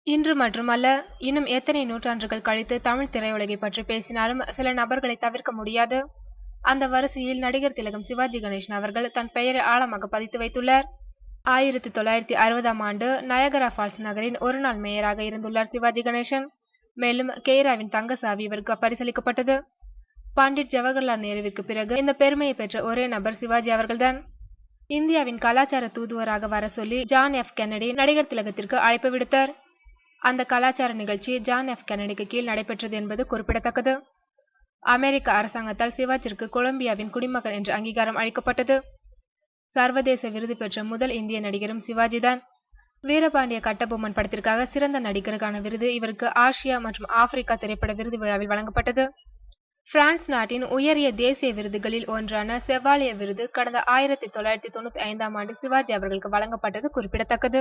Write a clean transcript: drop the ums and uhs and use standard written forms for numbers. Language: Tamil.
இன்று மட்டுமல்ல, இன்னும் எத்தனை நூற்றாண்டுகள் கழித்து தமிழ் திரையுலகை பற்றி பேசினாலும் சில நபர்களை தவிர்க்க முடியாது. அந்த வரிசையில் நடிகர் திலகம் சிவாஜி கணேசன் அவர்கள் தன் பெயரை ஆழமாக பதித்து வைத்துள்ளார். 1960ஆம் ஆண்டு நயகரா ஃபால்ஸ் நகரின் ஒருநாள் மேயராக இருந்துள்ளார் சிவாஜி கணேசன். மேலும் கெய்ராவின் தங்க சாவி இவருக்கு பரிசளிக்கப்பட்டது. பண்டிட் ஜவஹர்லால் நேருவிற்கு பிறகு இந்த பெருமையை பெற்ற ஒரே நபர் சிவாஜி அவர்கள்தான். இந்தியாவின் கலாச்சார தூதுவராக வர சொல்லி ஜான் எஃப் கென்னடி நடிகர் திலகத்திற்கு அழைப்பு விடுத்தார். அந்த கலாச்சார நிகழ்ச்சி ஜான் எஃப் கென்னடிக்கு கீழ் நடைபெற்றது என்பது குறிப்பிடத்தக்கது. அமெரிக்க அரசாங்கத்தால் சிவாஜிற்கு கொலம்பியாவின் குடிமகன் என்ற அங்கீகாரம் அளிக்கப்பட்டது. சர்வதேச விருது பெற்ற முதல் இந்திய நடிகரும் சிவாஜிதான். வீரபாண்டிய கட்டபொம்மன் படத்திற்காக சிறந்த நடிகருக்கான விருது இவருக்கு ஆசியா மற்றும் ஆப்பிரிக்கா திரைப்பட விருது விழாவில் வழங்கப்பட்டது. பிரான்ஸ் நாட்டின் உயரிய தேசிய விருதுகளில் ஒன்றான செவாலிய விருது கடந்த 1995ஆம் ஆண்டு சிவாஜி அவர்களுக்கு வழங்கப்பட்டது குறிப்பிடத்தக்கது.